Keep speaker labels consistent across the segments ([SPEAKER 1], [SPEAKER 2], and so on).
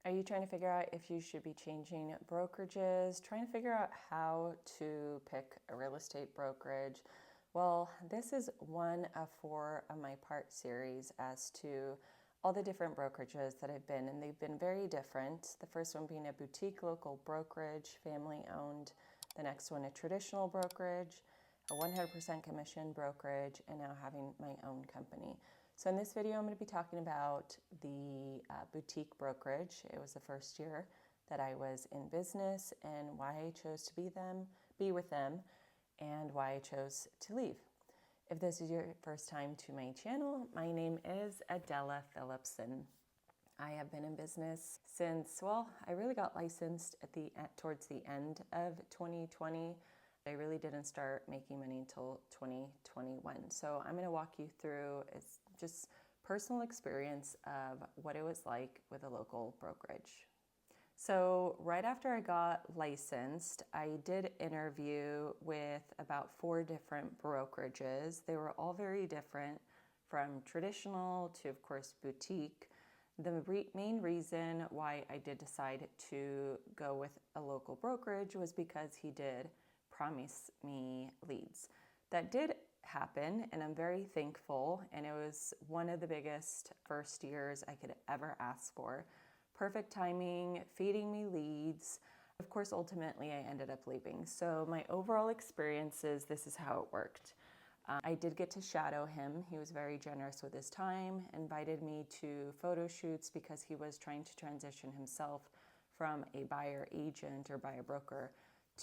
[SPEAKER 1] Are you trying to figure out if you should be changing brokerages, trying to figure out how to pick a real estate brokerage? Well, this is one of 4 of my part series as to all the different brokerages that I've been, and they've been very different. The first one being a boutique local brokerage, family owned. The next one, a traditional brokerage, a 100% commission brokerage, and now having my own company. So in this video, I'm going to be talking about the boutique brokerage. It was the first year that I was in business and why I chose to be with them, and why I chose to leave. If this is your first time to my channel, my name is Adela Phillipson. I have been in business since, well, I really got licensed towards the end of 2020. I really didn't start making money until 2021. So I'm going to walk you through just personal experience of what it was like with a local brokerage. So right after I got licensed, I did interview with about 4 different brokerages. They were all very different, from traditional to, of course, boutique. The main reason why I did decide to go with a local brokerage was because he did promise me leads. That did happen, and I'm very thankful, and it was one of the biggest first years I could ever ask for. Perfect timing, feeding me leads. Of course, ultimately I ended up leaving. So my overall experiences, this is how it worked. I did get to shadow him. He was very generous with his time, invited me to photo shoots because he was trying to transition himself from a buyer agent or buyer broker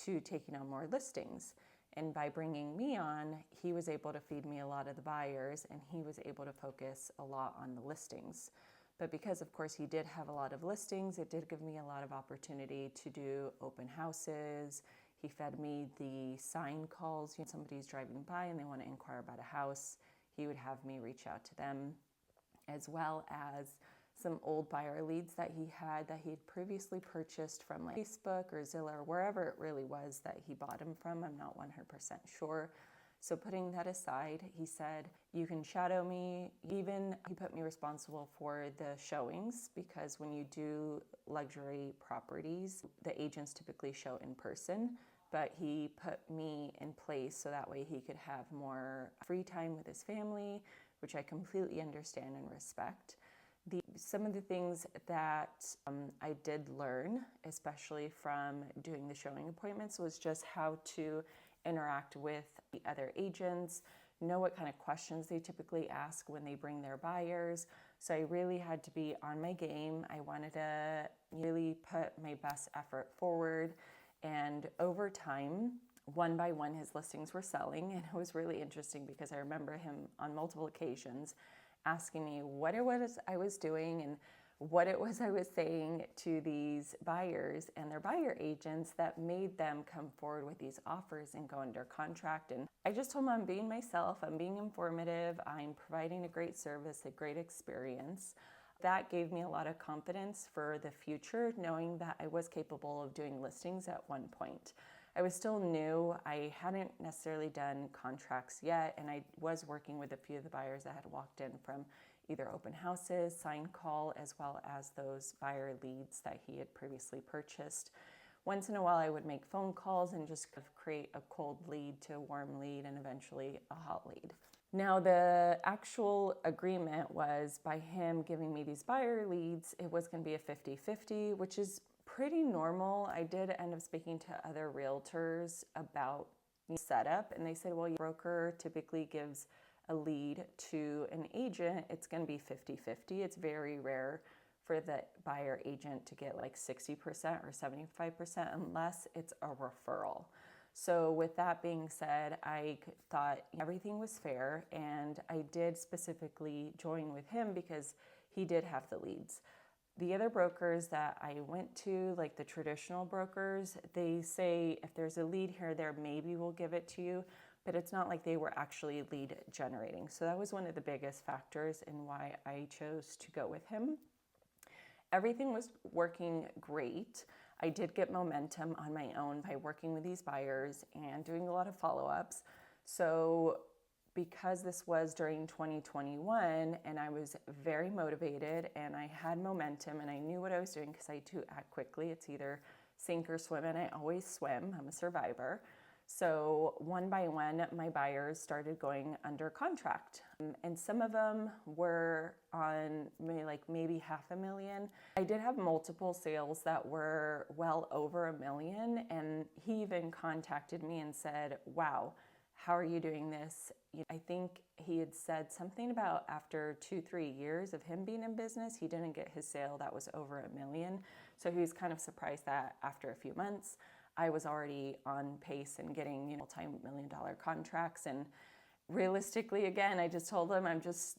[SPEAKER 1] to taking on more listings. And by bringing me on, he was able to feed me a lot of the buyers, and he was able to focus a lot on the listings. But because, of course, he did have a lot of listings, it did give me a lot of opportunity to do open houses. He fed me the sign calls. When somebody's driving by and they want to inquire about a house, he would have me reach out to them, as well as some old buyer leads that he had previously purchased from like Facebook or Zillow or wherever it really was that he bought them from. I'm not 100% sure. So putting that aside, he said, you can shadow me. He put me responsible for the showings, because when you do luxury properties, the agents typically show in person, but he put me in place so that way he could have more free time with his family, which I completely understand and respect. Some of the things that I did learn, especially from doing the showing appointments, was just how to interact with the other agents, know what kind of questions they typically ask when they bring their buyers. So I really had to be on my game. I wanted to really put my best effort forward. And over time, one by one, his listings were selling. And it was really interesting because I remember him on multiple occasions asking me what it was I was doing and what it was I was saying to these buyers and their buyer agents that made them come forward with these offers and go under contract. And I just told them I'm being myself, I'm being informative, I'm providing a great service, a great experience. That gave me a lot of confidence for the future, knowing that I was capable of doing listings at one point. I was still new. I hadn't necessarily done contracts yet, and I was working with a few of the buyers that had walked in from either open houses, sign call, as well as those buyer leads that he had previously purchased. Once in a while, I would make phone calls and just create a cold lead to a warm lead and eventually a hot lead. Now, the actual agreement was, by him giving me these buyer leads, it was going to be a 50-50, which is pretty normal. I did end up speaking to other realtors about the setup, and they said, well, your broker typically gives a lead to an agent. It's going to be 50-50. It's very rare for the buyer agent to get like 60% or 75% unless it's a referral. So with that being said, I thought everything was fair, and I did specifically join with him because he did have the leads. The other brokers that I went to, like the traditional brokers, they say if there's a lead here or there, maybe we'll give it to you, but it's not like they were actually lead generating. So that was one of the biggest factors in why I chose to go with him. Everything was working great. I did get momentum on my own by working with these buyers and doing a lot of follow-ups. So because this was during 2021 and I was very motivated and I had momentum and I knew what I was doing because I do act quickly. It's either sink or swim, and I always swim. I'm a survivor. So one by one, my buyers started going under contract. And some of them were on maybe $500,000. I did have multiple sales that were well over $1 million. And he even contacted me and said, wow, how are you doing this? I think he had said something about after 2-3 years of him being in business, he didn't get his sale that was over $1 million. So he was kind of surprised that after a few months, I was already on pace and getting, multi-million-dollar contracts. And realistically, again, I just told him I'm just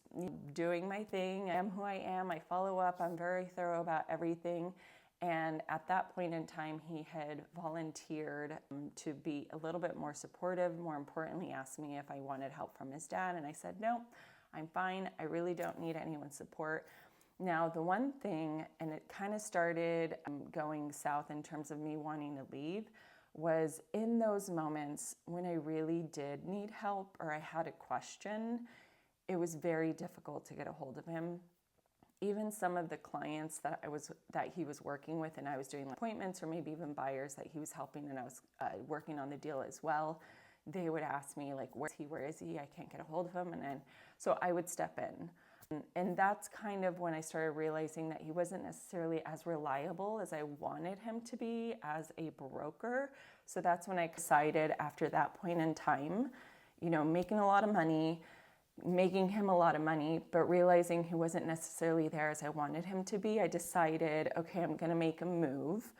[SPEAKER 1] doing my thing. I am who I am. I follow up. I'm very thorough about everything. And at that point in time, he had volunteered to be a little bit more supportive. More importantly, asked me if I wanted help from his dad. And I said, no, I'm fine. I really don't need anyone's support. Now, the one thing, and it kind of started going south in terms of me wanting to leave, was in those moments when I really did need help or I had a question, it was very difficult to get a hold of him. Even some of the clients that he was working with, and I was doing appointments, or maybe even buyers that he was helping, and I was working on the deal as well, they would ask me, where is he? I can't get a hold of him. And then, so I would step in. And that's kind of when I started realizing that he wasn't necessarily as reliable as I wanted him to be as a broker. So that's when I decided, after that point in time, making a lot of money, making him a lot of money, but realizing he wasn't necessarily there as I wanted him to be, I decided, okay, I'm going to make a move.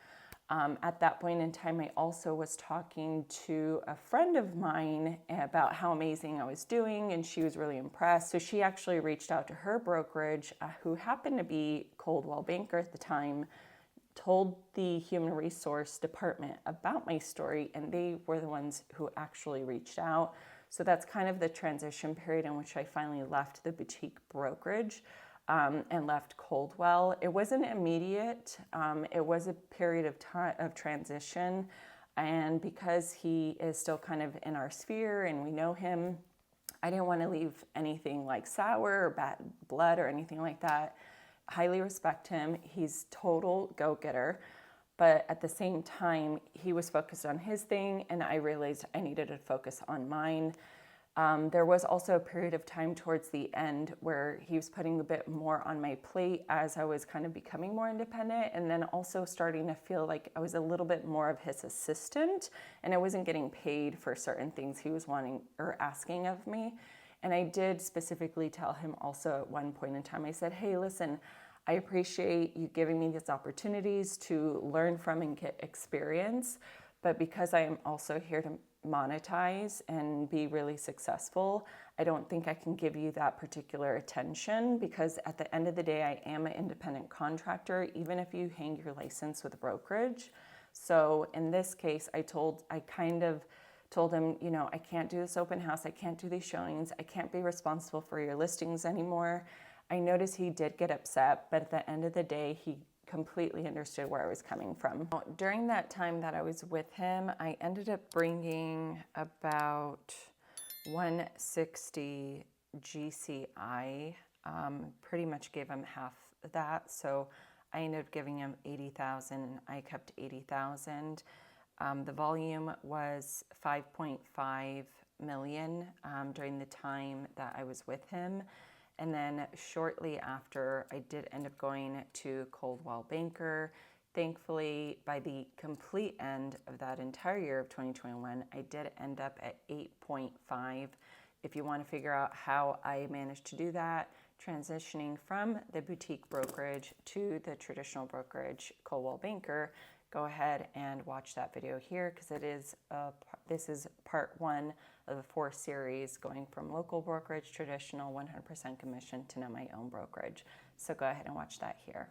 [SPEAKER 1] At that point in time, I also was talking to a friend of mine about how amazing I was doing, and she was really impressed. So she actually reached out to her brokerage, who happened to be Coldwell Banker at the time, told the human resource department about my story, and they were the ones who actually reached out. So that's kind of the transition period in which I finally left the boutique brokerage. And left Coldwell. It wasn't immediate. It was a period of time of transition, and because he is still kind of in our sphere and we know him, I didn't want to leave anything like sour or bad blood or anything like that. Highly respect him. He's total go-getter, but at the same time, he was focused on his thing, and I realized I needed to focus on mine. There was also a period of time towards the end where he was putting a bit more on my plate as I was kind of becoming more independent, and then also starting to feel like I was a little bit more of his assistant and I wasn't getting paid for certain things he was wanting or asking of me. And I did specifically tell him also at one point in time, I said, hey, listen, I appreciate you giving me these opportunities to learn from and get experience, but because I am also here to monetize and be really successful, I don't think I can give you that particular attention, because at the end of the day, I am an independent contractor, even if you hang your license with a brokerage. So in this case, I kind of told him, I can't do this open house, I can't do these showings, I can't be responsible for your listings anymore. I noticed he did get upset, but at the end of the day, he completely understood where I was coming from. During that time that I was with him, I ended up bringing about 160 GCI, pretty much gave him half of that. So I ended up giving him 80,000 and I kept 80,000. The volume was 5.5 million during the time that I was with him. And then shortly after, I did end up going to Coldwell Banker. Thankfully, by the complete end of that entire year of 2021, I did end up at 8.5. If you want to figure out how I managed to do that, transitioning from the boutique brokerage to the traditional brokerage, Coldwell Banker, go ahead and watch that video here, because this is part 1 of the 4 series going from local brokerage, traditional 100% commission, to now my own brokerage. So go ahead and watch that here.